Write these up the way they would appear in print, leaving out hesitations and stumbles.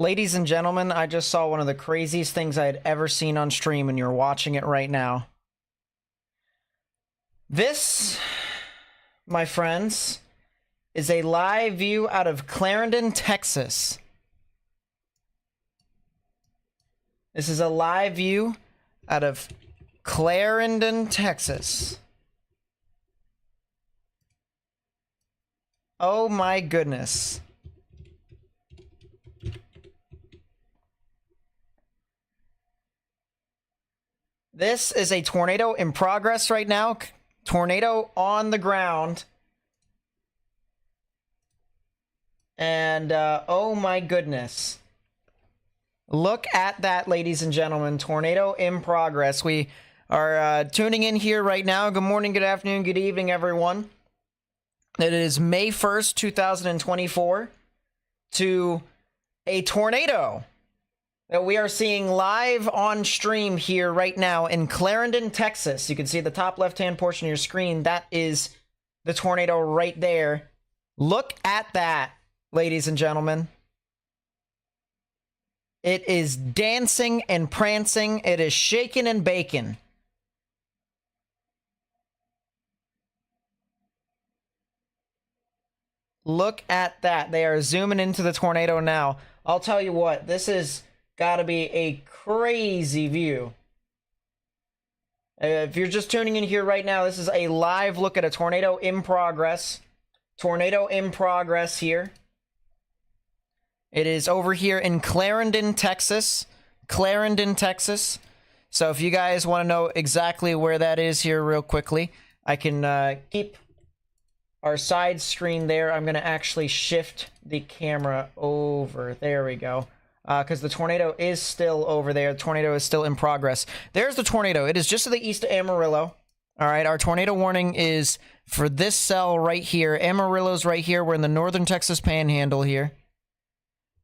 Ladies and gentlemen, I just saw one of the craziest things I had ever seen on stream, and you're watching it right now. This, my friends, is a live view out of Clarendon, Texas. This is a live view out of Clarendon, Texas. Oh my goodness. This is a tornado in progress right now. Tornado on the ground. And, oh my goodness. Look at that, ladies and gentlemen. Tornado in progress. We are tuning in here right now. Good morning, good afternoon, good evening, everyone. It is May 1st, 2024, to a tornado that we are seeing live on stream here right now in Clarendon, Texas. You can see the top left-hand portion of your screen. That is the tornado right there. Look at that, ladies and gentlemen. It is dancing and prancing. It is shaking and baking. Look at that. They are zooming into the tornado now. I'll tell you what, this is gotta be a crazy view. If you're just tuning in here right now, this is a live look at a tornado in progress. Tornado in progress here. It is over here in Clarendon, Texas. Clarendon, Texas. So if you guys want to know exactly where that is here real quickly, I can keep our side screen there. I'm going to actually shift the camera over. There we go. Because the tornado is still over there. The tornado is still in progress. There's the tornado. It is just to the east of Amarillo. All right, our tornado warning is for this cell right here. Amarillo's right here. We're in the northern Texas panhandle here.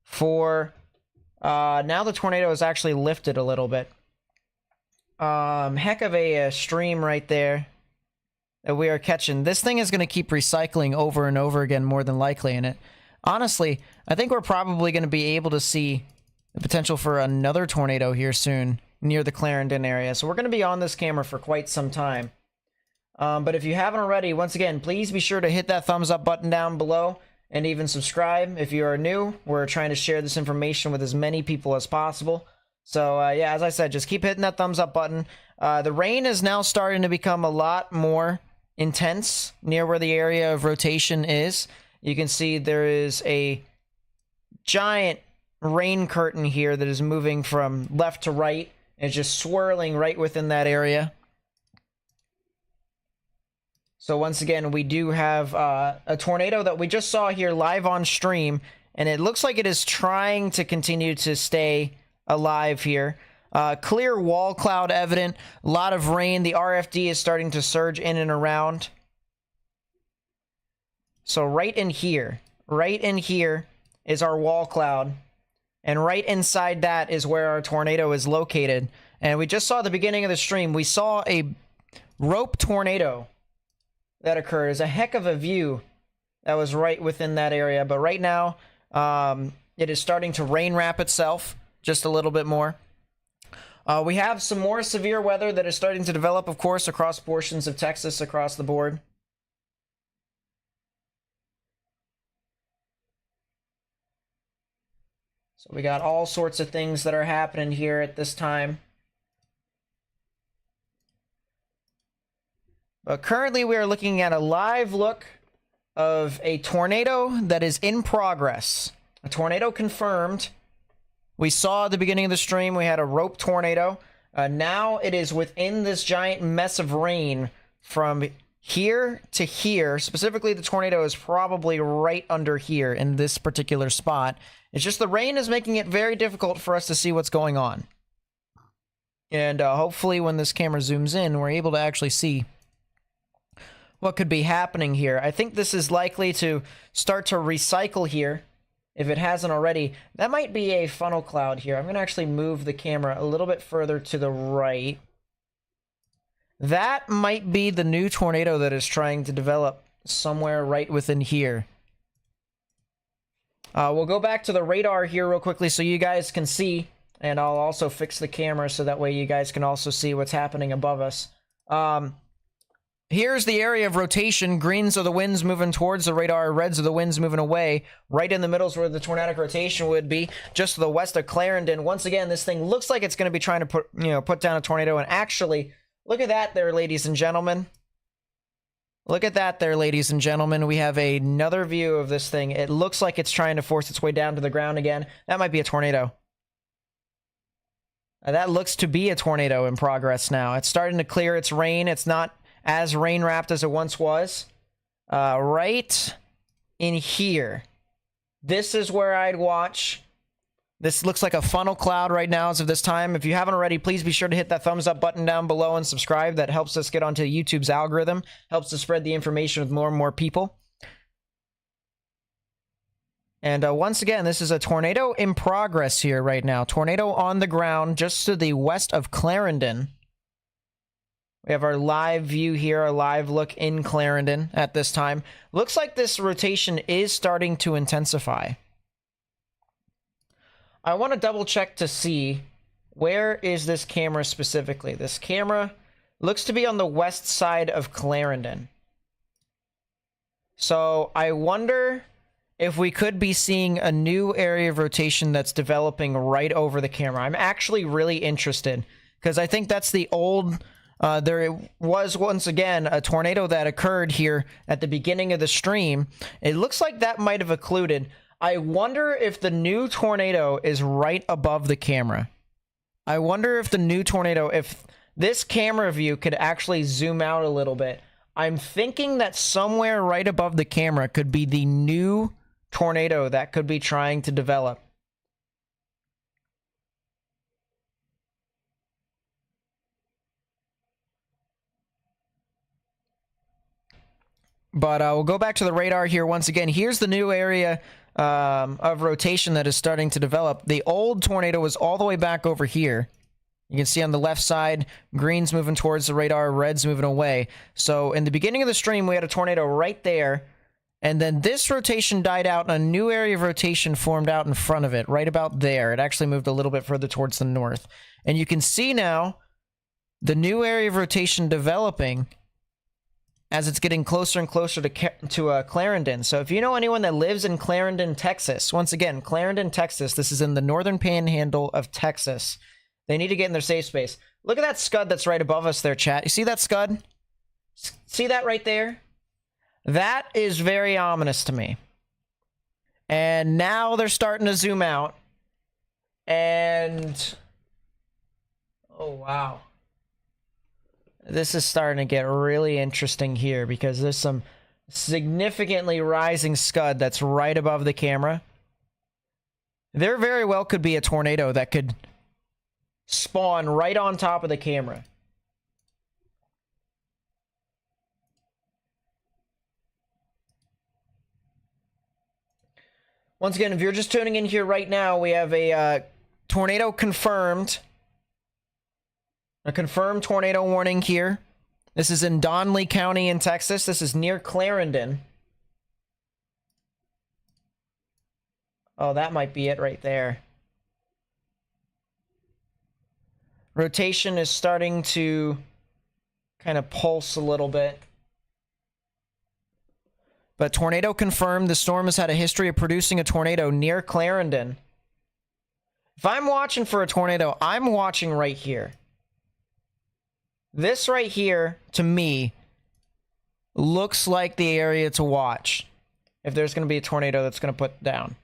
For now the tornado is actually lifted a little bit. Heck of a stream right there that we are catching. This thing is going to keep recycling over and over again, more than likely. And it, honestly, I think we're probably going to be able to see the potential for another tornado here soon near the Clarendon area. So we're going to be on this camera for quite some time. But if you haven't already, once again, please be sure to hit that thumbs up button down below. And even subscribe if you are new. We're trying to share this information with as many people as possible. So, yeah, as I said, just keep hitting that thumbs up button. The rain is now starting to become a lot more intense near where the area of rotation is. You can see there is a giant rain curtain here that is moving from left to right. And just swirling right within that area. So once again, we do have a tornado that we just saw here live on stream, and it looks like it is trying to continue to stay alive here. Clear wall cloud evident, a lot of rain. The RFD is starting to surge in and around. So right in here is our wall cloud, and right inside that is where our tornado is located. And we just saw the beginning of the stream. We saw a rope tornado that occurred. Is a heck of a view that was right within that area. But right now, it is starting to rain wrap itself just a little bit more. We have some more severe weather that is starting to develop, of course, across portions of Texas across the board. So we got all sorts of things that are happening here at this time. But currently we are looking at a live look of a tornado that is in progress. A tornado confirmed. We saw at the beginning of the stream we had a rope tornado. Now it is within this giant mess of rain from here to here. Specifically, the tornado is probably right under here in this particular spot. It's just the rain is making it very difficult for us to see what's going on. And hopefully when this camera zooms in, we're able to actually see what could be happening here. I think this is likely to start to recycle here, if it hasn't already. That might be a funnel cloud here. I'm going to actually move the camera a little bit further to the right. That might be the new tornado that is trying to develop somewhere right within here. We'll go back to the radar here real quickly so you guys can see, and I'll also fix the camera so that way you guys can also see what's happening above us. Here's the area of rotation. Greens are the winds moving towards the radar. Reds are the winds moving away. Right in the middle is where the tornadic rotation would be, just to the west of Clarendon. Once again, this thing looks like it's going to be trying to put down a tornado. And actually, look at that there, ladies and gentlemen. Look at that there, ladies and gentlemen. We have another view of this thing. It looks like it's trying to force its way down to the ground again. That might be a tornado. That looks to be a tornado in progress now. It's starting to clear its rain. It's not as rain-wrapped as it once was. Right in here. This is where I'd watch. This looks like a funnel cloud right now as of this time. If you haven't already, please be sure to hit that thumbs up button down below and subscribe. That helps us get onto YouTube's algorithm. Helps to spread the information with more and more people. And once again, this is a tornado in progress here right now. Tornado on the ground just to the west of Clarendon. We have our live view here, a live look in Clarendon at this time. Looks like this rotation is starting to intensify. I want to double check to see where is this camera specifically. This camera looks to be on the west side of Clarendon. So I wonder if we could be seeing a new area of rotation that's developing right over the camera. I'm actually really interested because I think that's the old... there was, once again, a tornado that occurred here at the beginning of the stream. It looks like that might have occluded. I wonder if the new tornado is right above the camera. I wonder if the new tornado, if this camera view could actually zoom out a little bit. I'm thinking that somewhere right above the camera could be the new tornado that could be trying to develop. But we'll go back to the radar here once again. Here's the new area of rotation that is starting to develop. The old tornado was all the way back over here. You can see on the left side, greens moving towards the radar, reds moving away. So in the beginning of the stream, we had a tornado right there. And then this rotation died out and a new area of rotation formed out in front of it, right about there. It actually moved a little bit further towards the north. And you can see now the new area of rotation developing as it's getting closer and closer to Clarendon. So if you know anyone that lives in Clarendon, Texas, once again, Clarendon, Texas, this is in the northern panhandle of Texas. They need to get in their safe space. Look at that scud that's right above us there, chat. You see that scud? See that right there? That is very ominous to me. And now they're starting to zoom out. And... oh, wow. This is starting to get really interesting here because there's some significantly rising scud that's right above the camera. There very well could be a tornado that could spawn right on top of the camera. Once again, if you're just tuning in here right now, we have a tornado confirmed. A confirmed tornado warning here. This is in Donley County in Texas. This is near Clarendon. Oh, that might be it right there. Rotation is starting to kind of pulse a little bit. But tornado confirmed. The storm has had a history of producing a tornado near Clarendon. If I'm watching for a tornado, I'm watching right here. This right here, to me, looks like the area to watch if there's going to be a tornado that's going to put down.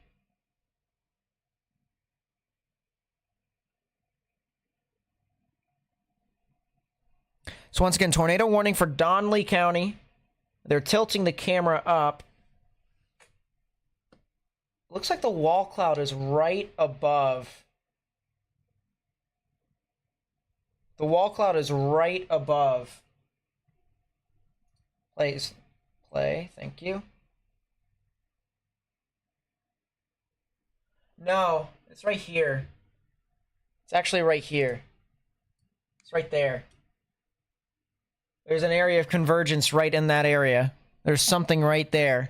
So once again, tornado warning for Donley County. They're tilting the camera up. Looks like the wall cloud is right above. The wall cloud is right above. Play, thank you. No, it's right here. It's actually right here. It's right there. There's an area of convergence right in that area. There's something right there.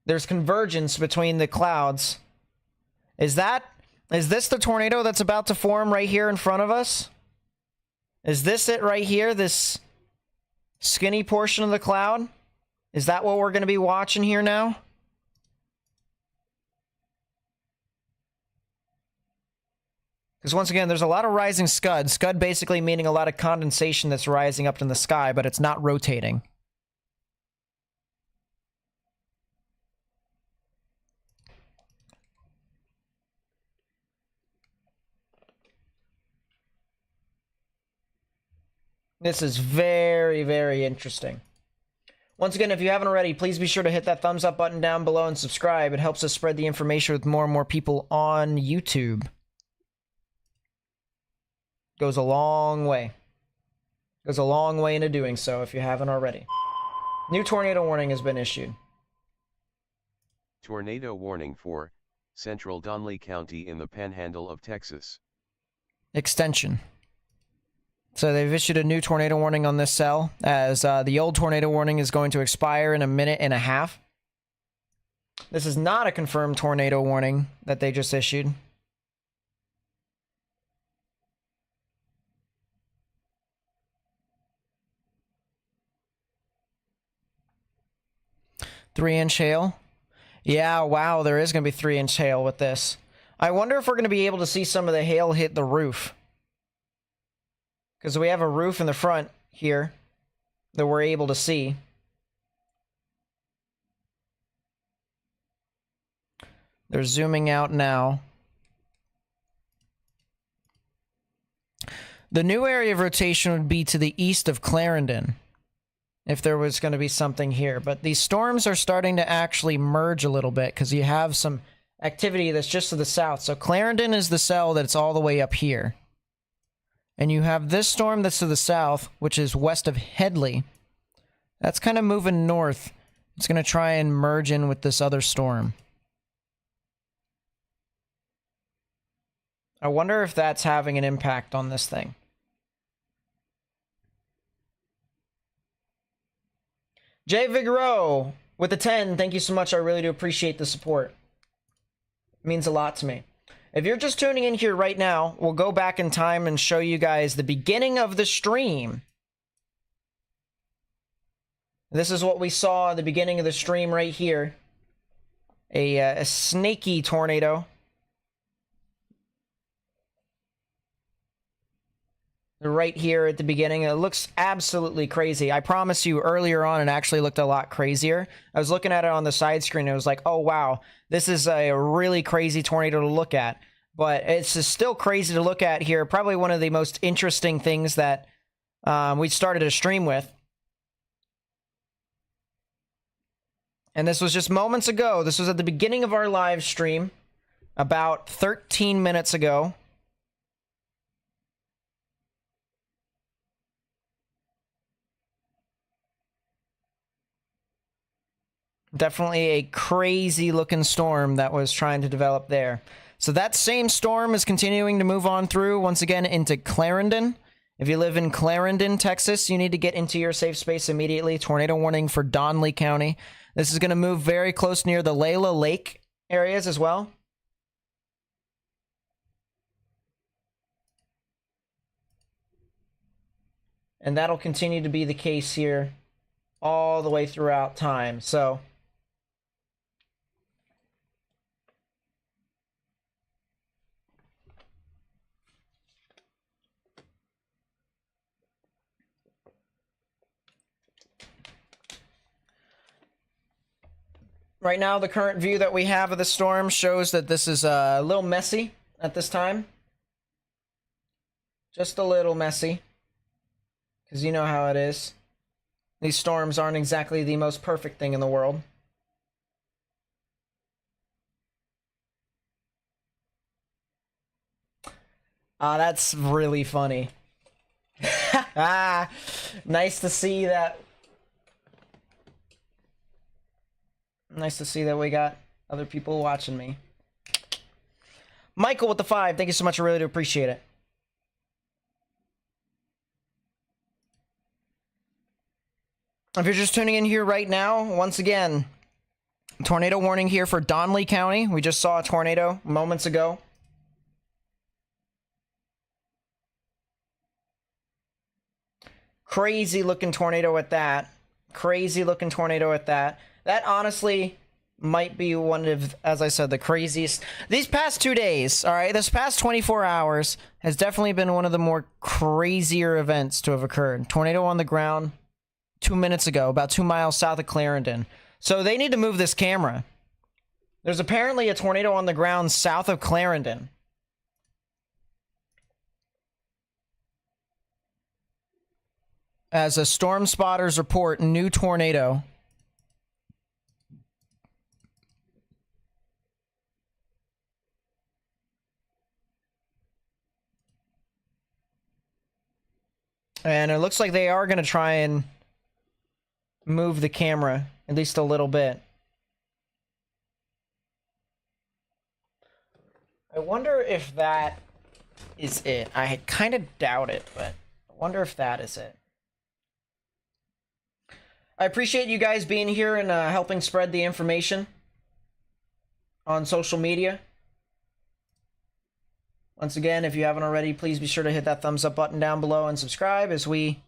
There's convergence between the clouds. Is this the tornado that's about to form right here in front of us? Is this it right here? This skinny portion of the cloud? Is that what we're going to be watching here now? Because once again, there's a lot of rising scud. Scud basically meaning a lot of condensation that's rising up in the sky, but it's not rotating. This is very, very interesting. Once again, if you haven't already, please be sure to hit that thumbs up button down below and subscribe. It helps us spread the information with more and more people on YouTube. Goes a long way. Goes a long way into doing so if you haven't already. New tornado warning has been issued. Tornado warning for Central Donley County in the Panhandle of Texas. Extension. So they've issued a new tornado warning on this cell, as the old tornado warning is going to expire in a minute and a half. This is not a confirmed tornado warning that they just issued. Three-inch hail. Yeah, wow, there is going to be 3-inch hail with this. I wonder if we're going to be able to see some of the hail hit the roof. Because we have a roof in the front here that we're able to see. They're zooming out now. The new area of rotation would be to the east of Clarendon, if there was going to be something here. But these storms are starting to actually merge a little bit because you have some activity that's just to the south. So Clarendon is the cell that's all the way up here. And you have this storm that's to the south, which is west of Headley. That's kind of moving north. It's going to try and merge in with this other storm. I wonder if that's having an impact on this thing. Jay Vigoro with the 10. Thank you so much. I really do appreciate the support. It means a lot to me. If you're just tuning in here right now, we'll go back in time and show you guys the beginning of the stream. This is what we saw at the beginning of the stream right here. A snaky tornado. Right here at the beginning. It looks absolutely crazy. I promise you earlier on it actually looked a lot crazier. I was looking at it on the side screen and it was like, oh wow, this is a really crazy tornado to look at. But it's still crazy to look at here. Probably one of the most interesting things that we started a stream with. And this was just moments ago. This was at the beginning of our live stream about 13 minutes ago. Definitely a crazy looking storm that was trying to develop there. So that same storm is continuing to move on through once again into Clarendon. If you live in Clarendon, Texas, you need to get into your safe space immediately. Tornado warning for Donley County. This is going to move very close near the Layla Lake areas as well. And that'll continue to be the case here all the way throughout time. So right now, the current view that we have of the storm shows that this is a little messy at this time. Just a little messy. Because you know how it is. These storms aren't exactly the most perfect thing in the world. That's really funny. Nice to see that. Nice to see that we got other people watching me. Michael with the 5. Thank you so much. I really do appreciate it. If you're just tuning in here right now, once again, Tornado warning here for Donley County. We just saw a tornado moments ago. Crazy looking tornado at that. Crazy looking tornado at that. That honestly might be one of, as I said, the craziest. These past 2 days, all right, this past 24 hours has definitely been one of the more crazier events to have occurred. Tornado on the ground 2 minutes ago, about 2 miles south of Clarendon. So they need to move this camera. There's apparently a tornado on the ground south of Clarendon. As a storm spotters report, new tornado. And it looks like they are going to try and move the camera, at least a little bit. I wonder if that is it. I kind of doubt it, but I wonder if that is it. I appreciate you guys being here and helping spread the information on social media. Once again, if you haven't already, please be sure to hit that thumbs up button down below and subscribe as we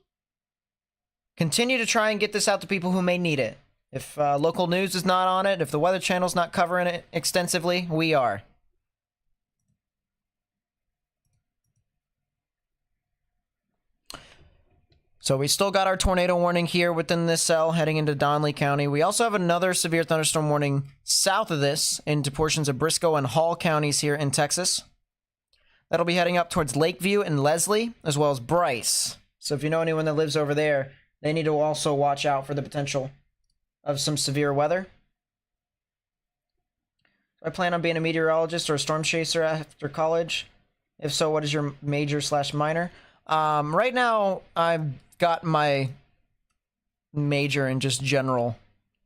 continue to try and get this out to people who may need it. If local news is not on it, if the Weather Channel's not covering it extensively, we are. So we still got our tornado warning here within this cell heading into Donley County. We also have another severe thunderstorm warning south of this into portions of Briscoe and Hall counties here in Texas. That'll be heading up towards Lakeview and Leslie, as well as Bryce. So if you know anyone that lives over there, they need to also watch out for the potential of some severe weather. I plan on being a meteorologist or a storm chaser after college. If so, what is your major/minor? Right now, I've got my major in just general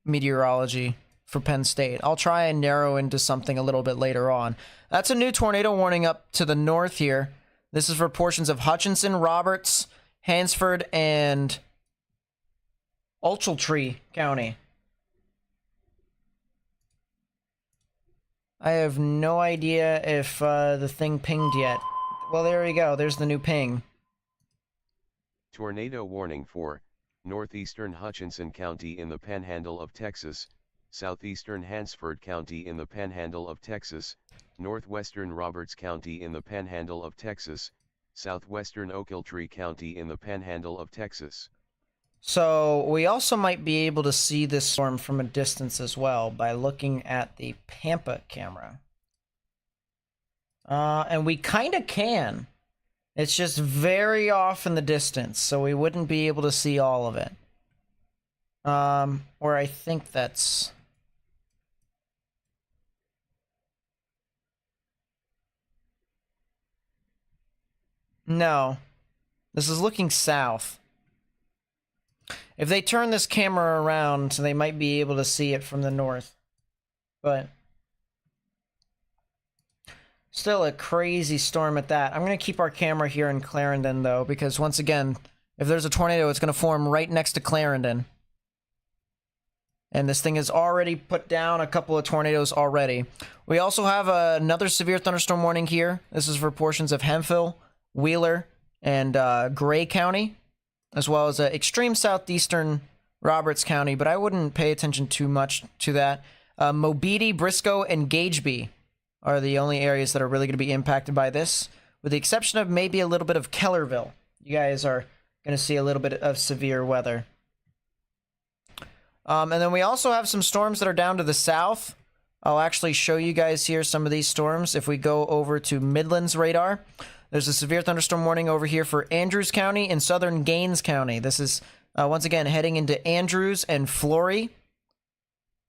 meteorology for Penn State. I'll try and narrow into something a little bit later on. That's a new tornado warning up to the north here. This is for portions of Hutchinson, Roberts, Hansford, and Ochiltree County. I have no idea if the thing pinged yet. Well, there we go. There's the new ping. Tornado warning for northeastern Hutchinson County in the Panhandle of Texas, southeastern Hansford County in the Panhandle of Texas, northwestern Roberts County in the Panhandle of Texas, southwestern Ochiltree County in the Panhandle of Texas. So we also might be able to see this storm from a distance as well by looking at the Pampa camera. And we kind of can. It's just very off in the distance, so we wouldn't be able to see all of it. Or I think that's... No. This is looking south. If they turn this camera around, they might be able to see it from the north. But still a crazy storm at that. I'm going to keep our camera here in Clarendon, though, because once again, if there's a tornado, it's going to form right next to Clarendon. And this thing has already put down a couple of tornadoes already. We also have another severe thunderstorm warning here. This is for portions of Hemphill, Wheeler, and Gray County, as well as extreme southeastern Roberts County, but I wouldn't pay attention too much to that. Mobeetie, Briscoe, and Gageby are the only areas that are really going to be impacted by this, with the exception of maybe a little bit of Kellerville. You guys are going to see a little bit of severe weather. And then we also have some storms that are down to the south. I'll actually show you guys here some of these storms. If we go over to Midlands radar, there's a severe thunderstorm warning over here for Andrews County and southern Gaines County. This is, once again, heading into Andrews and Flory.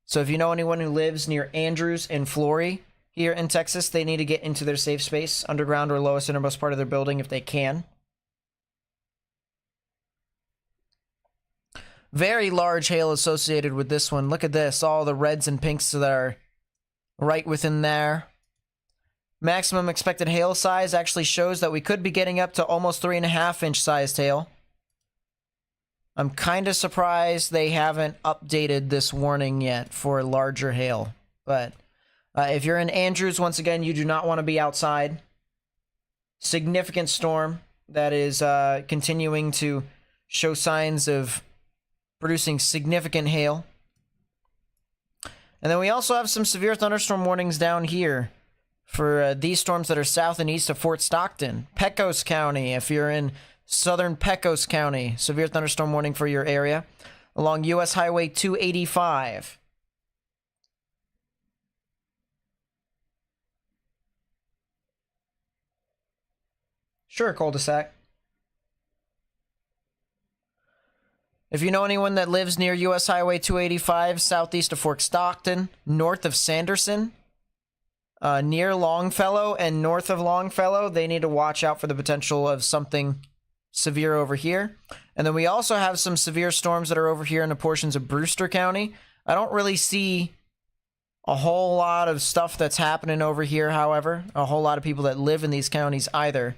So if you know anyone who lives near Andrews and Flory here in Texas, they need to get into their safe space, underground or lowest innermost part of their building if they can. Very large hail associated with this one. Look at this, all the reds and pinks that are right within there. Maximum expected hail size actually shows that we could be getting up to almost 3.5-inch sized hail. I'm kind of surprised they haven't updated this warning yet for larger hail. But if you're in Andrews, once again, you do not want to be outside. Significant storm that is continuing to show signs of producing significant hail. And then we also have some severe thunderstorm warnings down here for these storms that are south and east of Fort Stockton. Pecos County, if you're in southern Pecos County, severe thunderstorm warning for your area. Along U.S. Highway 285. Sure, cul-de-sac. If you know anyone that lives near U.S. Highway 285, southeast of Fort Stockton, north of Sanderson, near Longfellow and north of Longfellow, they need to watch out for the potential of something severe over here. And then we also have some severe storms that are over here in the portions of Brewster County. I don't really see a whole lot of stuff that's happening over here, however. A whole lot of people that live in these counties either.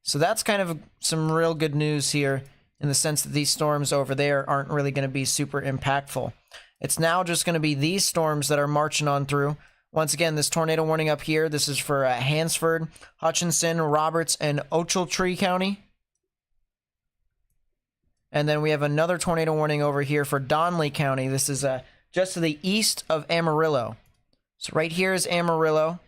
So that's kind of some real good news here in the sense that these storms over there aren't really going to be super impactful. It's now just going to be these storms that are marching on through. Once again, this tornado warning up here, this is for Hansford, Hutchinson, Roberts, and Ochiltree County. And then we have another tornado warning over here for Donley County. This is just to the east of Amarillo. So right here is Amarillo.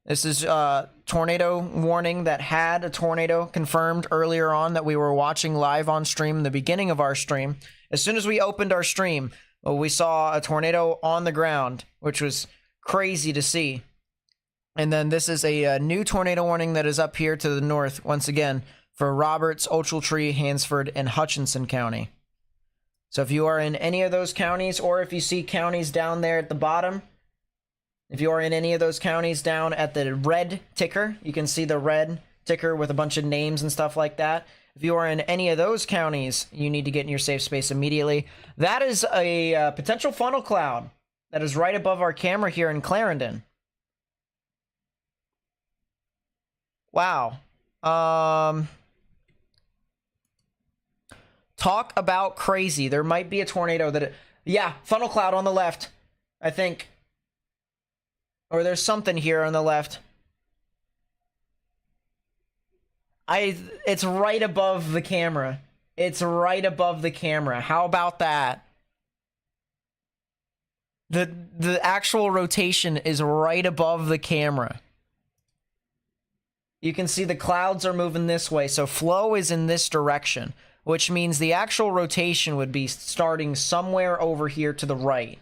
This is a tornado warning that had a tornado confirmed earlier on that we were watching live on stream in the beginning of our stream. As soon as we opened our stream, we saw a tornado on the ground, which was crazy to see. And then this is a new tornado warning that is up here to the north, once again, for Roberts, Ochiltree, Hansford, and Hutchinson County. So if you are in any of those counties, or if you see counties down there at the bottom, if you are in any of those counties down at the red ticker, you can see the red ticker with a bunch of names and stuff like that. If you are in any of those counties, you need to get in your safe space immediately. That is a potential funnel cloud that is right above our camera here in Clarendon. Wow. Talk about crazy. There might be a tornado that... Yeah, funnel cloud on the left, I think. Or there's something here on the left. It's right above the camera. It's right above the camera. How about that? The actual rotation is right above the camera. You can see the clouds are moving this way, so flow is in this direction, which means the actual rotation would be starting somewhere over here to the right.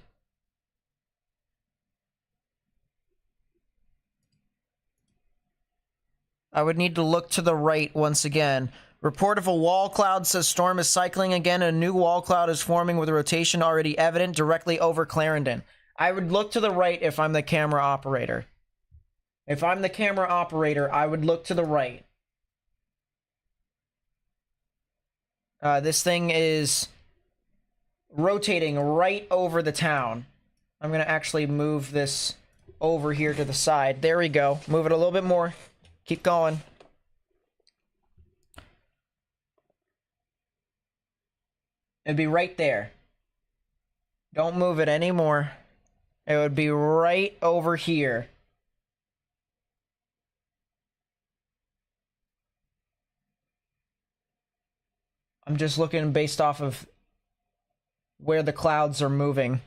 I would need to look to the right once again. Report of a wall cloud says storm is cycling again and a new wall cloud is forming with a rotation already evident directly over Clarendon. I would look to the right if I'm the camera operator. If I'm the camera operator, I would look to the right. This thing is rotating right over the town. I'm going to actually move this over here to the side. There we go. Move it a little bit more. Keep going. It'd be right there. Don't move it anymore. It would be right over here. I'm just looking based off of where the clouds are moving.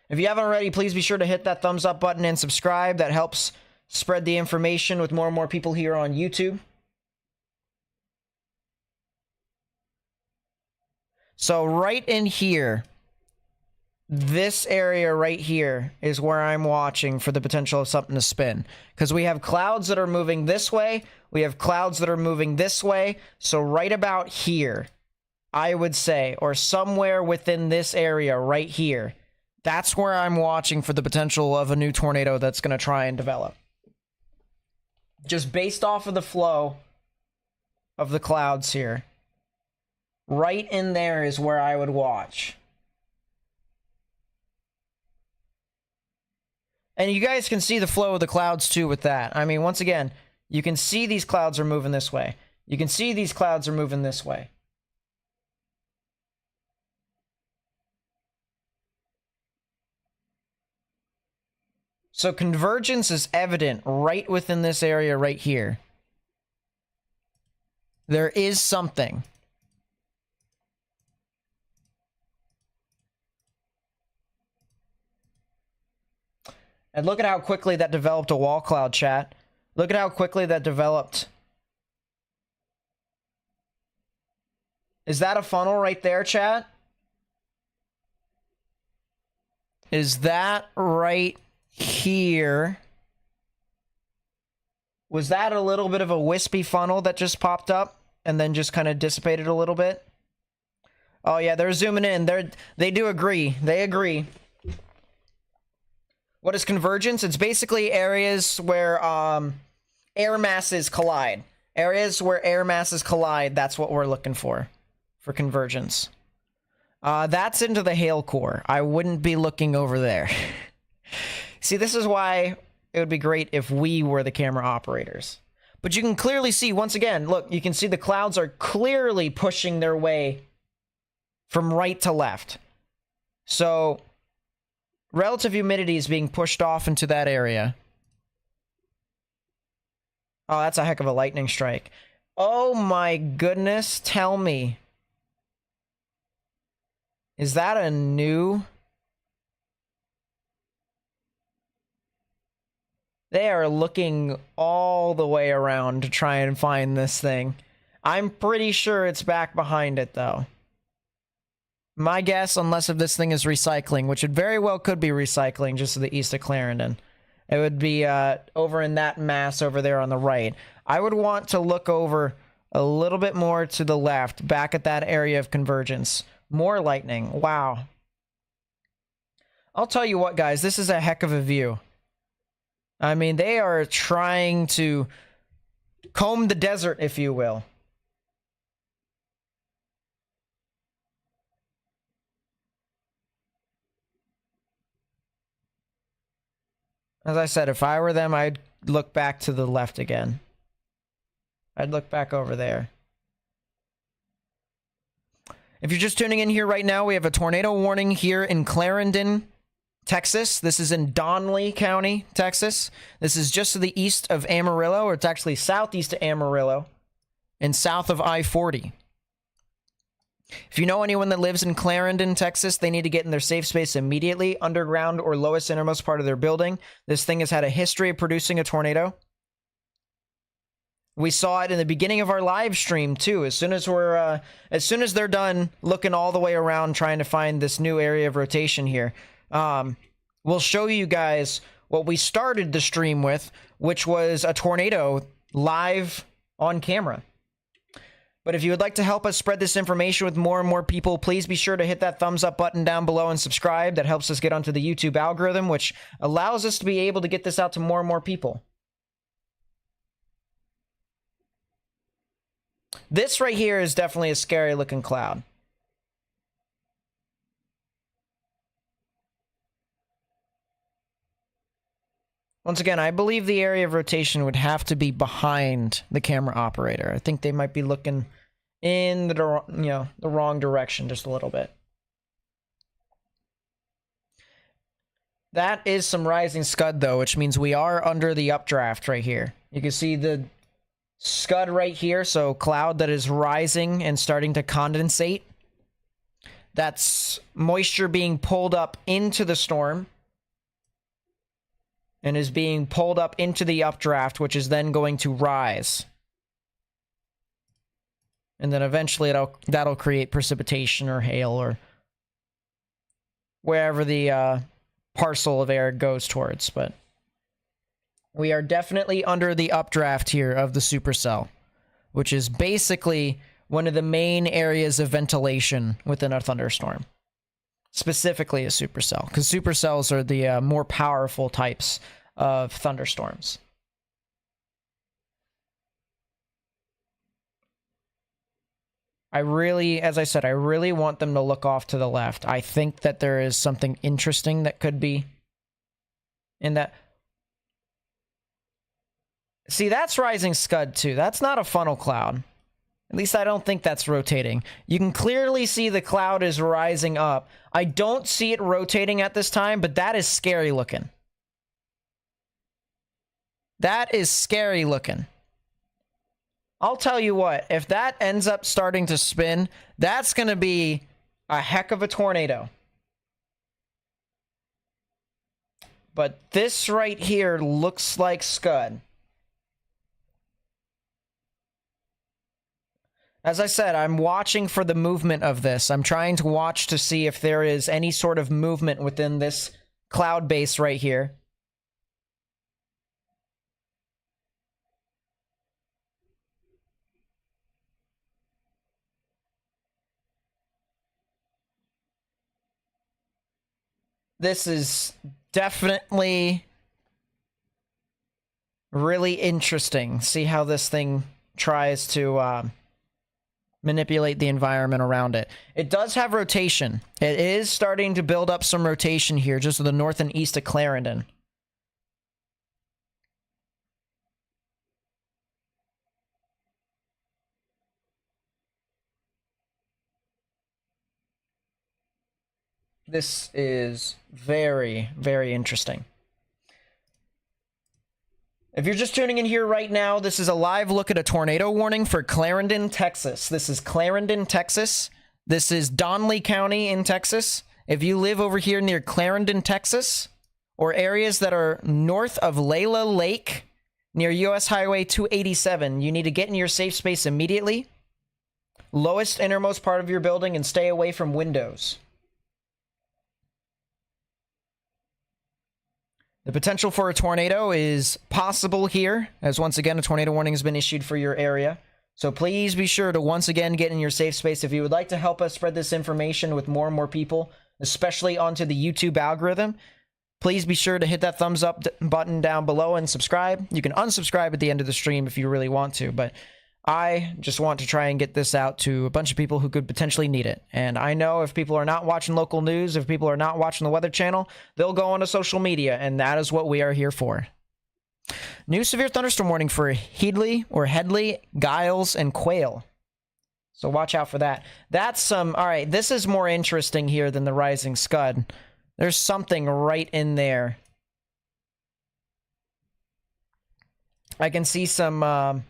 If you haven't already, please be sure to hit that thumbs up button and subscribe. That helps spread the information with more and more people here on YouTube. So right in here, this area right here is where I'm watching for the potential of something to spin. Because we have clouds that are moving this way. We have clouds that are moving this way. So right about here, I would say, or somewhere within this area right here, that's where I'm watching for the potential of a new tornado that's going to try and develop. Just based off of the flow of the clouds here. Right in there is where I would watch. And you guys can see the flow of the clouds too with that. I mean, once again, you can see these clouds are moving this way. You can see these clouds are moving this way. So convergence is evident right within this area right here. There is something. And look at how quickly that developed a wall cloud, chat. Look at how quickly that developed. Is that a funnel right there, chat? Is that right here? Was that a little bit of a wispy funnel that just popped up and then just kind of dissipated a little bit? Oh yeah, they're zooming in. They do agree. They agree. What is convergence? It's basically areas where air masses collide. Areas where air masses collide, that's what we're looking for convergence. That's into the hail core. I wouldn't be looking over there. See, this is why it would be great if we were the camera operators. But you can clearly see, once again, look, you can see the clouds are clearly pushing their way from right to left. So, relative humidity is being pushed off into that area. Oh, that's a heck of a lightning strike. Oh my goodness, tell me. Is that a new? They are looking all the way around to try and find this thing. I'm pretty sure it's back behind it, though. My guess, unless if this thing is recycling, which it very well could be recycling just to the east of Clarendon. It would be over in that mass over there on the right. I would want to look over a little bit more to the left, back at that area of convergence. More lightning. Wow. I'll tell you what, guys, this is a heck of a view. I mean, they are trying to comb the desert, if you will. As I said, if I were them, I'd look back to the left again. I'd look back over there. If you're just tuning in here right now, we have a tornado warning here in Clarendon, Texas. This is in Donley County, Texas. This is just to the east of Amarillo, or it's actually southeast of Amarillo and south of I-40. If you know anyone that lives in Clarendon, Texas, they need to get in their safe space immediately, underground or lowest innermost part of their building. This thing has had a history of producing a tornado. We saw it in the beginning of our live stream too. As soon as they're done looking all the way around trying to find this new area of rotation here, we'll show you guys what we started the stream with, which was a tornado live on camera. But if you would like to help us spread this information with more and more people, please be sure to hit that thumbs up button down below and subscribe. That helps us get onto the YouTube algorithm, which allows us to be able to get this out to more and more people. This right here is definitely a scary looking cloud. Once again, I believe the area of rotation would have to be behind the camera operator. I think they might be looking in the wrong direction just a little bit. That is some rising scud though, which means we are under the updraft right here. You can see the scud right here, so cloud that is rising and starting to condensate. That's moisture being pulled up into the storm and is being pulled up into the updraft, which is then going to rise. And then eventually that'll create precipitation or hail or wherever the parcel of air goes towards. But we are definitely under the updraft here of the supercell, which is basically one of the main areas of ventilation within a thunderstorm. Specifically a supercell, because supercells are the more powerful types of thunderstorms. As I said, I really want them to look off to the left. I think that there is something interesting that could be in that. See, that's rising scud too. That's not a funnel cloud. At least I don't think that's rotating. You can clearly see the cloud is rising up. I don't see it rotating at this time, but that is scary looking. That is scary looking. I'll tell you what, if that ends up starting to spin, that's going to be a heck of a tornado. But this right here looks like Scud. As I said, I'm watching for the movement of this. I'm trying to watch to see if there is any sort of movement within this cloud base right here. This is definitely really interesting. See how this thing tries to manipulate the environment around it. It does have rotation. It is starting to build up some rotation here, just to the north and east of Clarendon. This is very, very interesting. If you're just tuning in here right now, this is a live look at a tornado warning for Clarendon, Texas. This is Clarendon, Texas. This is Donley County in Texas. If you live over here near Clarendon, Texas, or areas that are north of Layla Lake, near US Highway 287, you need to get in your safe space immediately. Lowest innermost part of your building and stay away from windows. The potential for a tornado is possible here, as once again, a tornado warning has been issued for your area. So please be sure to once again get in your safe space. If you would like to help us spread this information with more and more people, especially onto the YouTube algorithm, please be sure to hit that thumbs up button down below and subscribe. You can unsubscribe at the end of the stream if you really want to, but I just want to try and get this out to a bunch of people who could potentially need it. And I know if people are not watching local news, if people are not watching the Weather Channel, they'll go onto social media, and that is what we are here for. New severe thunderstorm warning for Headley, Giles, and Quail. So watch out for that. That's some... All right, this is more interesting here than the Rising Scud. There's something right in there. I can see some...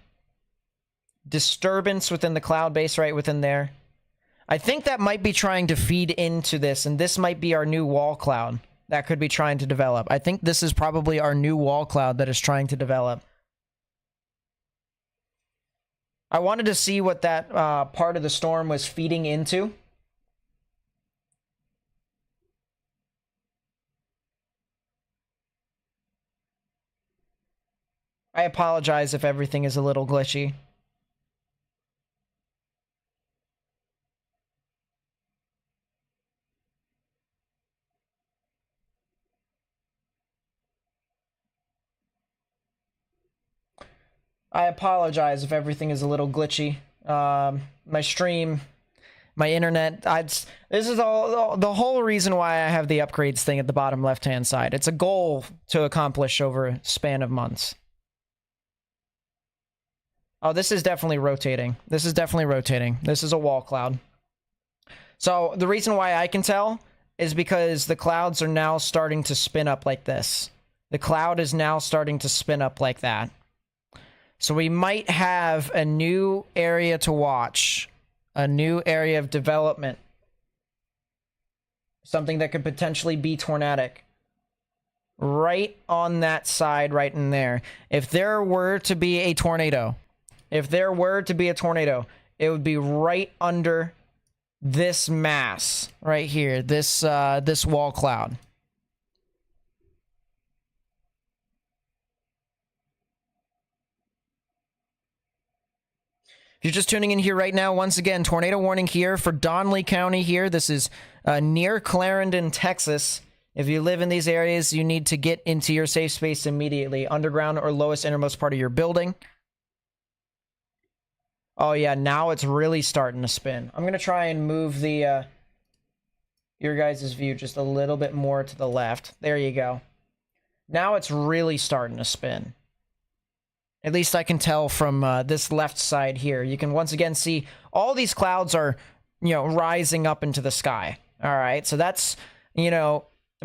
disturbance within the cloud base right within there. I think that might be trying to feed into this, and this might be our new wall cloud that could be trying to develop. I think this is probably our new wall cloud that is trying to develop. I wanted to see what that part of the storm was feeding into. I apologize if everything is a little glitchy. I apologize if everything is a little glitchy. My stream, my internet, this is all the whole reason why I have the upgrades thing at the bottom left-hand side. It's a goal to accomplish over a span of months. Oh, this is definitely rotating. This is definitely rotating. This is a wall cloud. So the reason why I can tell is because the clouds are now starting to spin up like this. The cloud is now starting to spin up like that. So we might have a new area to watch, a new area of development, something that could potentially be tornadic. Right on that side, right in there. If there were to be a tornado, it would be right under this mass right here, this wall cloud. If you're just tuning in here right now, once again, tornado warning here for Donley County here. This is near Clarendon, Texas. If you live in these areas, you need to get into your safe space immediately. Underground or lowest innermost part of your building. Oh yeah, now it's really starting to spin. I'm going to try and move the your guys' view just a little bit more to the left. There you go. Now it's really starting to spin. At least I can tell from this left side here. You can once again see all these clouds are, rising up into the sky. All right, so that's,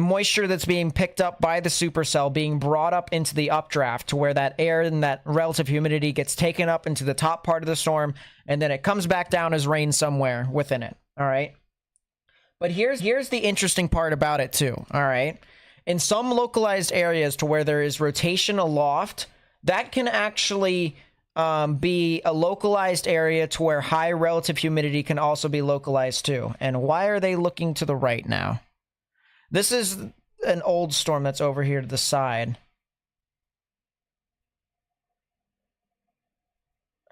moisture that's being picked up by the supercell being brought up into the updraft to where that air and that relative humidity gets taken up into the top part of the storm, and then it comes back down as rain somewhere within it. All right. But here's the interesting part about it too. All right. In some localized areas to where there is rotation aloft, that can actually be a localized area to where high relative humidity can also be localized too. And why are they looking to the right now? This is an old storm that's over here to the side.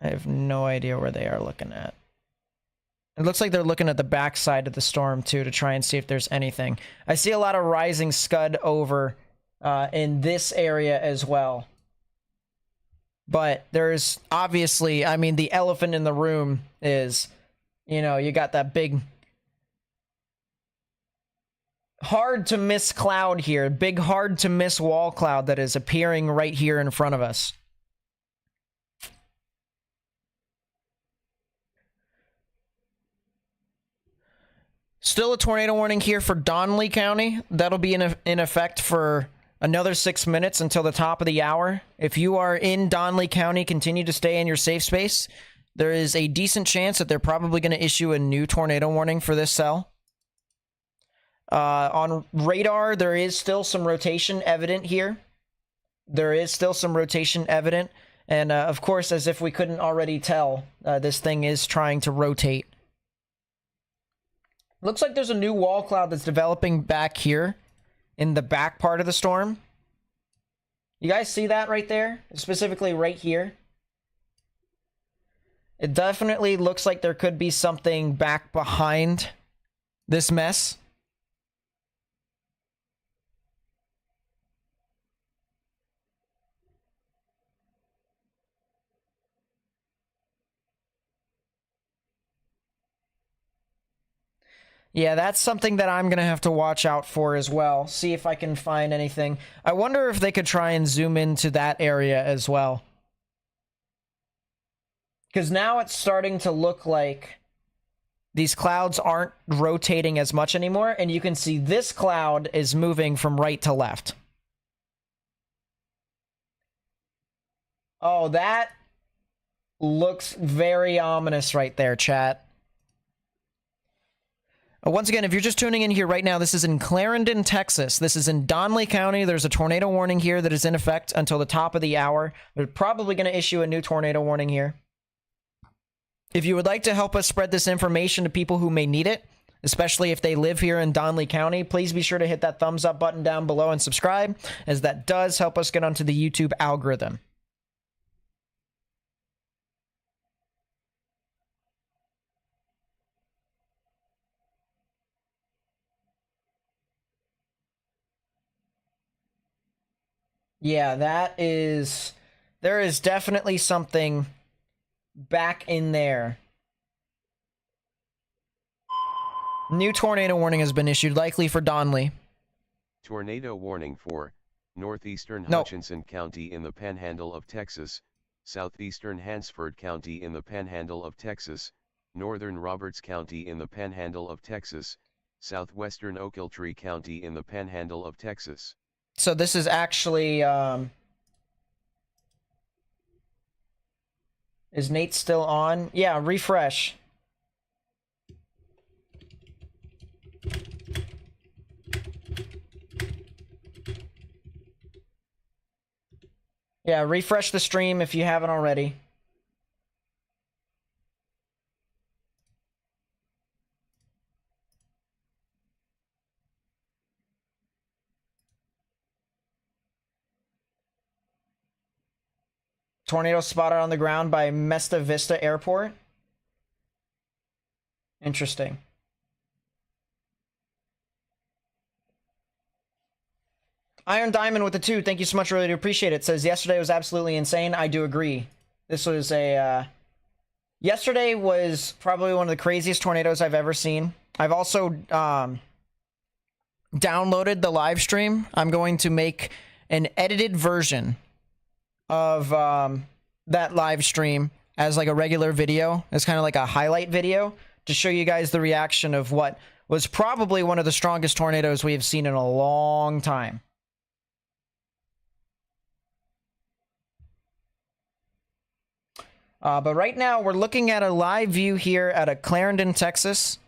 I have no idea where they are looking at. It looks like they're looking at the back side of the storm too to try and see if there's anything. I see a lot of rising scud over in this area as well. But there's obviously, I mean, the elephant in the room is, you know, you got that big, hard to miss cloud here. Big, hard to miss wall cloud that is appearing right here in front of us. Still a tornado warning here for Donnelly County. That'll be in effect for another 6 minutes until the top of the hour. If you are in Donnelly County, continue to stay in your safe space. There is a decent chance that they're probably going to issue a new tornado warning for this cell. On radar, there is still some rotation evident here. There is still some rotation evident. And of course, as if we couldn't already tell, this thing is trying to rotate. Looks like there's a new wall cloud that's developing back here in the back part of the storm. You guys see that right there? Specifically right here. It definitely looks like there could be something back behind this mess. Yeah, that's something that I'm going to have to watch out for as well. See if I can find anything. I wonder if they could try and zoom into that area as well. Because now it's starting to look like these clouds aren't rotating as much anymore. And you can see this cloud is moving from right to left. Oh, that looks very ominous right there, chat. Once again, if you're just tuning in here right now, this is in Clarendon, Texas. This is in Donnelly County. There's a tornado warning here that is in effect until the top of the hour. They're probably going to issue a new tornado warning here. If you would like to help us spread this information to people who may need it, especially if they live here in Donnelly County, please be sure to hit that thumbs up button down below and subscribe, as that does help us get onto the YouTube algorithm. Yeah, there is definitely something back in there. New tornado warning has been issued, likely for Donnelly. Tornado warning for northeastern Hutchinson County in the Panhandle of Texas, southeastern Hansford County in the Panhandle of Texas, northern Roberts County in the Panhandle of Texas, southwestern Ochiltree County in the Panhandle of Texas. So this is actually, is Nate still on? Yeah, refresh. Yeah, refresh the stream if you haven't already. Tornado spotted on the ground by Mesta Vista Airport. Interesting. Iron Diamond with the 2. Thank you so much. Really do appreciate it. Says yesterday was absolutely insane. I do agree. This was a yesterday was probably one of the craziest tornadoes I've ever seen. I've also downloaded the live stream. I'm going to make an edited version of that live stream as like a regular video, as kind of like a highlight video to show you guys the reaction of what was probably one of the strongest tornadoes we have seen in a long time. But right now, we're looking at a live view here at a Clarendon, Texas,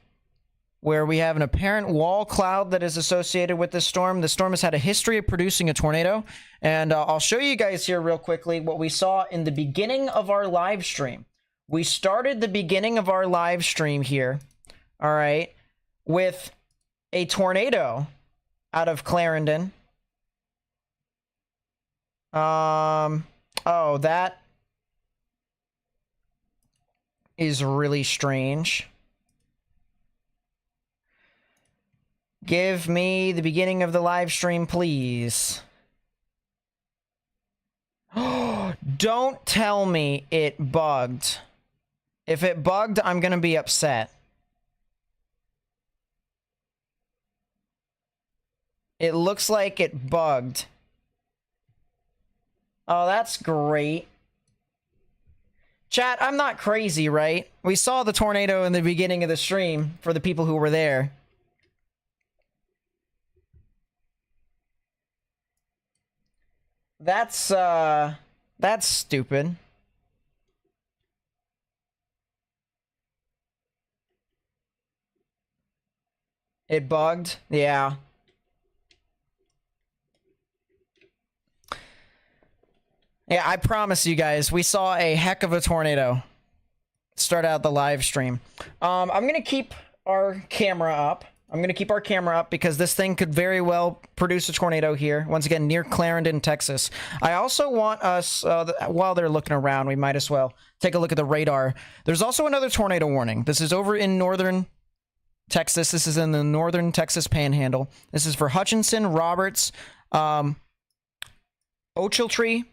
where we have an apparent wall cloud that is associated with this storm. The storm has had a history of producing a tornado, and I'll show you guys here real quickly what we saw in the beginning of our live stream. We started the beginning of our live stream here, all right, with a tornado out of Clarendon. Oh, that is really strange. Give me the beginning of the live stream, please. Don't tell me it bugged. If it bugged, I'm gonna be upset. It looks like it bugged. Oh, that's great. Chat, I'm not crazy, right? We saw the tornado in the beginning of the stream for the people who were there. That's stupid. It bugged? Yeah. Yeah, I promise you guys, we saw a heck of a tornado start out the live stream. I'm going to keep our camera up. I'm going to keep our camera up because this thing could very well produce a tornado here. Once again, near Clarendon, Texas. I also want us, while they're looking around, we might as well take a look at the radar. There's also another tornado warning. This is over in northern Texas. This is in the northern Texas panhandle. This is for Hutchinson, Roberts, Ochiltree,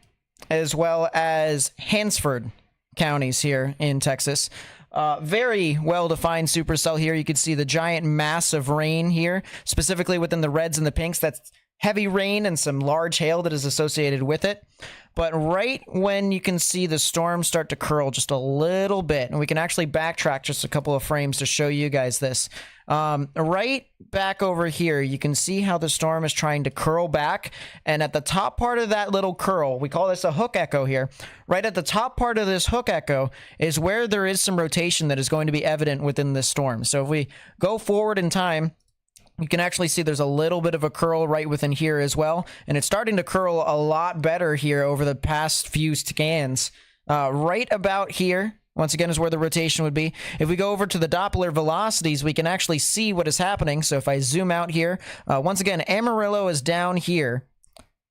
as well as Hansford counties here in Texas. Very well-defined supercell here. You can see the giant mass of rain here, specifically within the reds and the pinks. That's heavy rain and some large hail that is associated with it. But right when you can see the storm start to curl just a little bit, and we can actually backtrack just a couple of frames to show you guys this. Right back over here, you can see how the storm is trying to curl back. And at the top part of that little curl, we call this a hook echo here. Right at the top part of this hook echo is where there is some rotation that is going to be evident within this storm. So if we go forward in time, you can actually see there's a little bit of a curl right within here as well. And it's starting to curl a lot better here over the past few scans. Right about here, once again, is where the rotation would be. If we go over to the Doppler velocities, we can actually see what is happening. So if I zoom out here, once again, Amarillo is down here.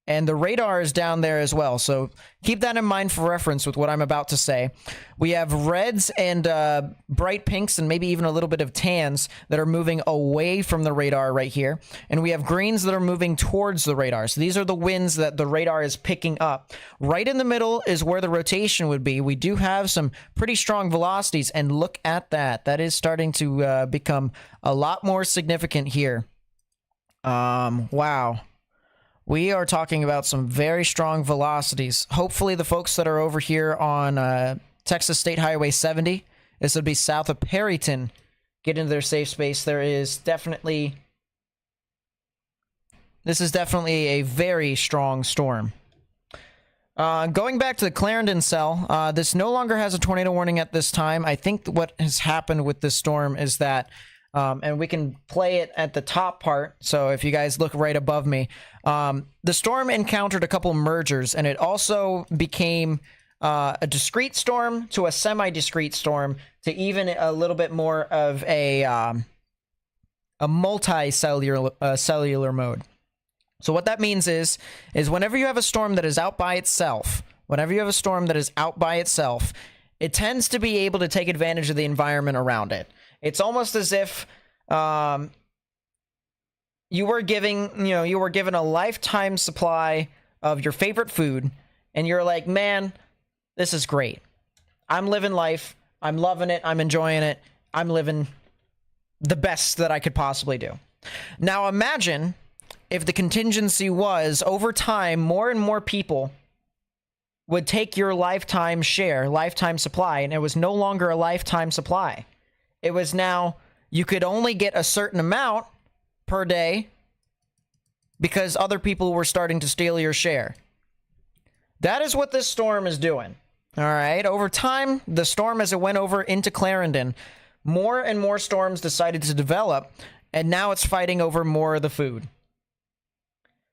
And the radar is down there as well. So keep that in mind for reference with what I'm about to say. We have reds and bright pinks and maybe even a little bit of tans that are moving away from the radar right here. And we have greens that are moving towards the radar. So these are the winds that the radar is picking up. Right in the middle is where the rotation would be. We do have some pretty strong velocities. And look at that. That is starting to become a lot more significant here. Wow. We are talking about some very strong velocities. Hopefully the folks that are over here on Texas State Highway 70, this would be south of Perryton, get into their safe space. This is definitely a very strong storm. Going back to the Clarendon cell, this no longer has a tornado warning at this time. I think what has happened with this storm is that and we can play it at the top part. So if you guys look right above me, the storm encountered a couple mergers, and it also became a discrete storm to a semi-discrete storm to even a little bit more of a multi-cellular cellular mode. So what that means is whenever you have a storm that is out by itself, it tends to be able to take advantage of the environment around it. It's almost as if you were given a lifetime supply of your favorite food, and you're like, man, this is great. I'm living life. I'm loving it. I'm enjoying it. I'm living the best that I could possibly do. Now imagine if the contingency was, over time, more and more people would take your lifetime supply, and it was no longer a lifetime supply. It was now you could only get a certain amount per day because other people were starting to steal your share. That is what this storm is doing. All right. Over time, the storm, as it went over into Clarendon, more and more storms decided to develop, and now it's fighting over more of the food.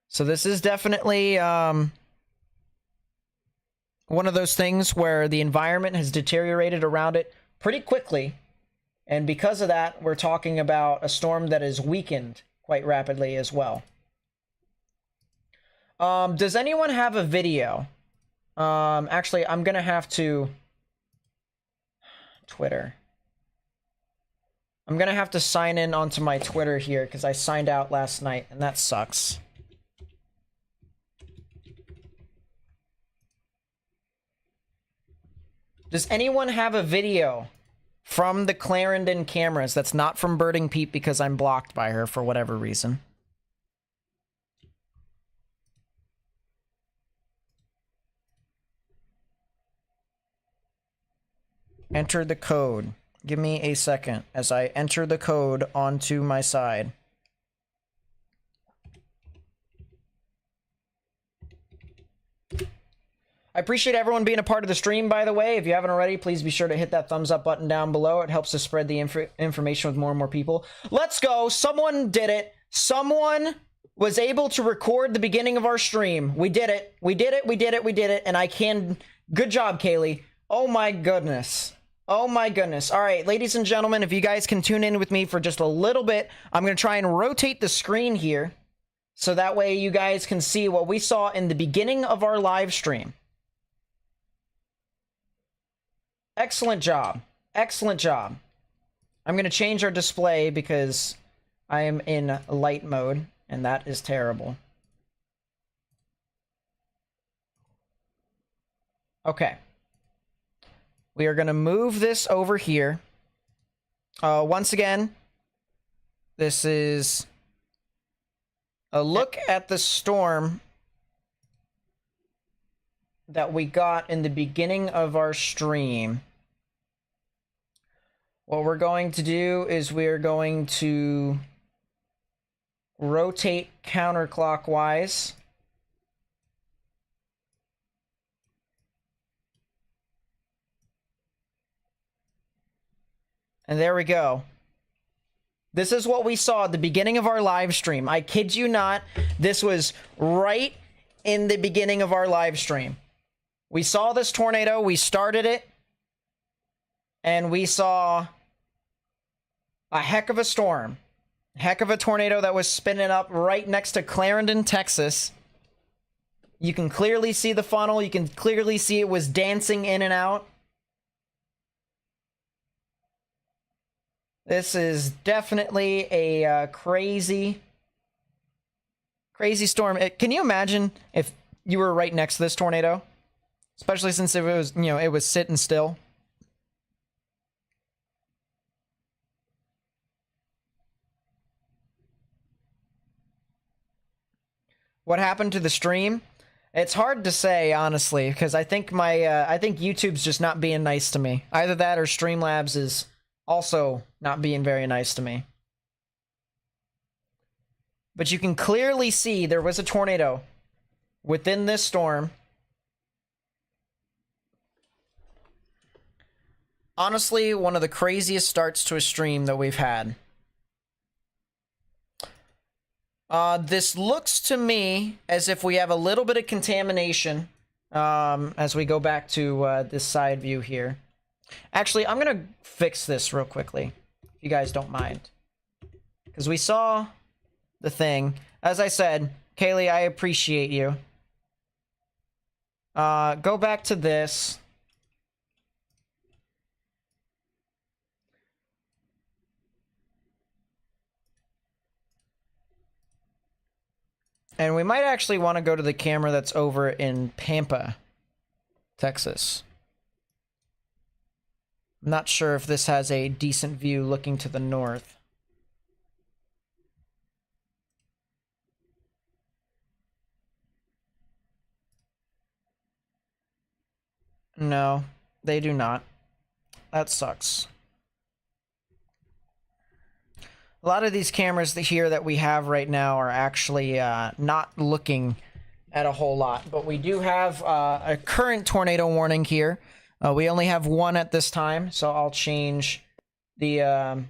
So this is definitely one of those things where the environment has deteriorated around it pretty quickly. And because of that, we're talking about a storm that is weakened quite rapidly as well. Does anyone have a video? Actually, I'm going to have to... Twitter. I'm going to have to sign in onto my Twitter here because I signed out last night, and that sucks. Does anyone have a video from the Clarendon cameras that's not from Birding Pete because I'm blocked by her for whatever reason? Enter the code. Give me a second as I enter the code onto my side. I appreciate everyone being a part of the stream, by the way. If you haven't already, please be sure to hit that thumbs up button down below. It helps us spread the information with more and more people. Let's go. Someone did it. Someone was able to record the beginning of our stream. We did it. We did it. We did it. We did it. And I can... Good job, Kaylee. Oh my goodness. Oh my goodness. All right, ladies and gentlemen, if you guys can tune in with me for just a little bit, I'm going to try and rotate the screen here so that way you guys can see what we saw in the beginning of our live stream. Excellent job. Excellent job. I'm going to change our display because I am in light mode, and that is terrible. Okay. We are going to move this over here. Once again, this is a look at the storm that we got in the beginning of our stream. What we're going to do is we're going to rotate counterclockwise. And there we go. This is what we saw at the beginning of our live stream. I kid you not. This was right in the beginning of our live stream. We saw this tornado. We started it. And we saw a heck of a storm. Heck of a tornado that was spinning up right next to Clarendon, Texas. You can clearly see the funnel. You can clearly see it was dancing in and out. This is definitely a crazy storm. Can you imagine if you were right next to this tornado? Especially since it was, it was sitting still. What happened to the stream? It's hard to say, honestly, because I think I think YouTube's just not being nice to me. Either that or Streamlabs is also not being very nice to me. But you can clearly see there was a tornado within this storm. Honestly, one of the craziest starts to a stream that we've had. This looks to me as if we have a little bit of contamination as we go back to this side view here. Actually, I'm going to fix this real quickly, if you guys don't mind. Because we saw the thing. As I said, Kaylee, I appreciate you. Go back to this. And we might actually want to go to the camera that's over in Pampa, Texas. I'm not sure if this has a decent view looking to the north. No, they do not. That sucks. A lot of these cameras here that we have right now are actually not looking at a whole lot, but we do have a current tornado warning here. We only have one at this time, so I'll change the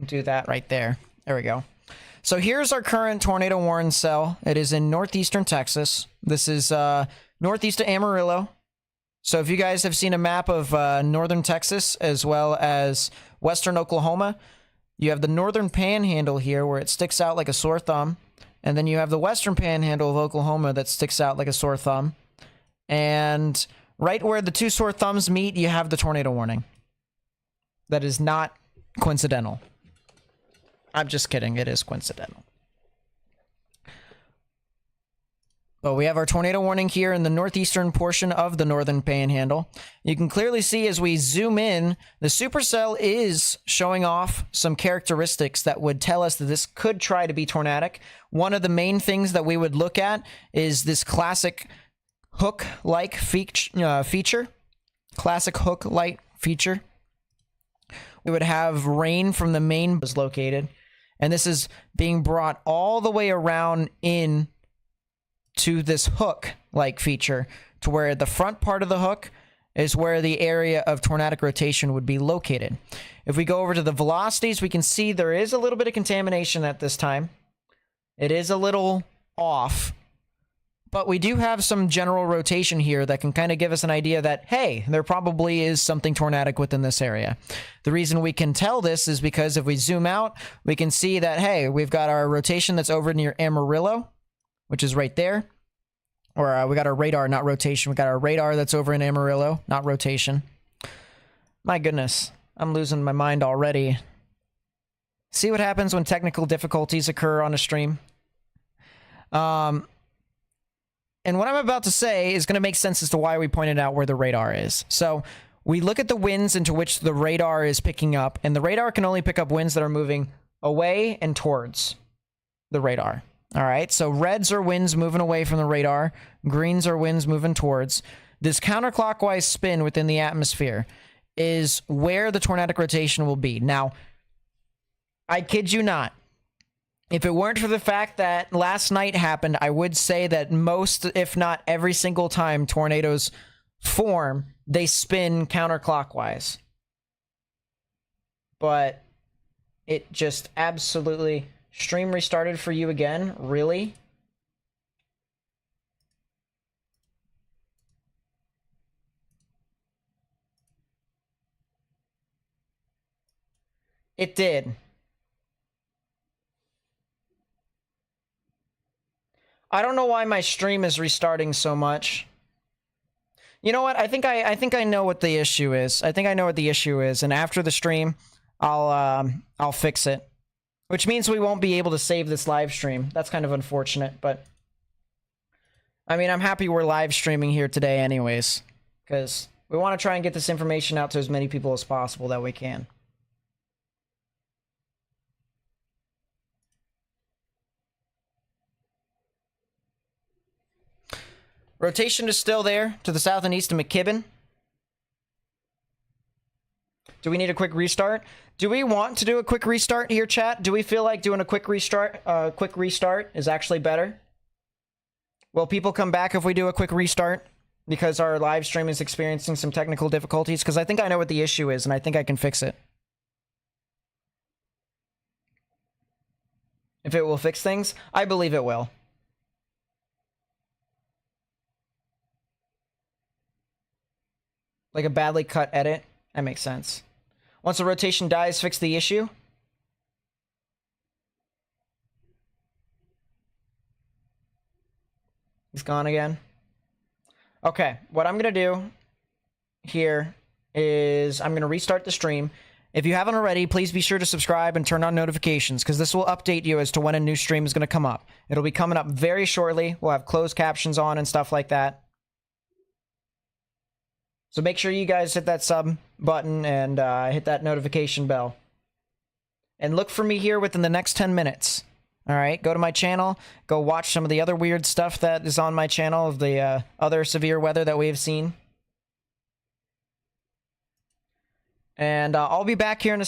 do that right there. There we go. So here's our current tornado warning cell. It is in northeastern Texas. This is northeast of Amarillo. So if you guys have seen a map of northern Texas as well as western Oklahoma, you have the northern panhandle here where it sticks out like a sore thumb. And then you have the western panhandle of Oklahoma that sticks out like a sore thumb. And right where the two sore thumbs meet, you have the tornado warning. That is not coincidental. I'm just kidding. It is coincidental. But we have our tornado warning here in the northeastern portion of the northern panhandle. You can clearly see as we zoom in, the supercell is showing off some characteristics that would tell us that this could try to be tornadic. One of the main things that we would look at is this classic hook-like feature. Classic hook-like feature. We would have rain from the main was located. And this is being brought all the way around in to this hook-like feature to where the front part of the hook is where the area of tornadic rotation would be located. If we go over to the velocities, we can see there is a little bit of contamination at this time. It is a little off, but we do have some general rotation here that can kind of give us an idea that, hey, there probably is something tornadic within this area. The reason we can tell this is because if we zoom out, we can see that, hey, we've got our rotation that's over near Amarillo, which is right there. Or we got our radar, not rotation. We got our radar that's over in Amarillo, not rotation. My goodness, I'm losing my mind already. See what happens when technical difficulties occur on a stream? And what I'm about to say is going to make sense as to why we pointed out where the radar is. So we look at the winds into which the radar is picking up, and the radar can only pick up winds that are moving away and towards the radar. All right, so reds are winds moving away from the radar. Greens are winds moving towards. This counterclockwise spin within the atmosphere is where the tornadic rotation will be. Now, I kid you not. If it weren't for the fact that last night happened, I would say that most, if not every single time tornadoes form, they spin counterclockwise. But it just absolutely... Stream restarted for you again? Really? It did. I don't know why my stream is restarting so much. You know what? I think I know what the issue is. I think I know what the issue is, and after the stream, I'll fix it. Which means we won't be able to save this live stream. That's kind of unfortunate, but... I mean, I'm happy we're live streaming here today anyways. Because we want to try and get this information out to as many people as possible that we can. Rotation is still there to the south and east of McKibben. Do we need a quick restart? Do we want to do a quick restart here, chat? Do we feel like doing a quick restart is actually better? Will people come back if we do a quick restart? Because our live stream is experiencing some technical difficulties? Because I think I know what the issue is, and I think I can fix it. If it will fix things, I believe it will. Like a badly cut edit? That makes sense. Once the rotation dies, fix the issue. He's gone again. Okay, what I'm going to do here is I'm going to restart the stream. If you haven't already, please be sure to subscribe and turn on notifications, because this will update you as to when a new stream is going to come up. It'll be coming up very shortly. We'll have closed captions on and stuff like that. So make sure you guys hit that sub button and hit that notification bell. And look for me here within the next 10 minutes. All right, go to my channel. Go watch some of the other weird stuff that is on my channel of the other severe weather that we have seen. And I'll be back here in a second.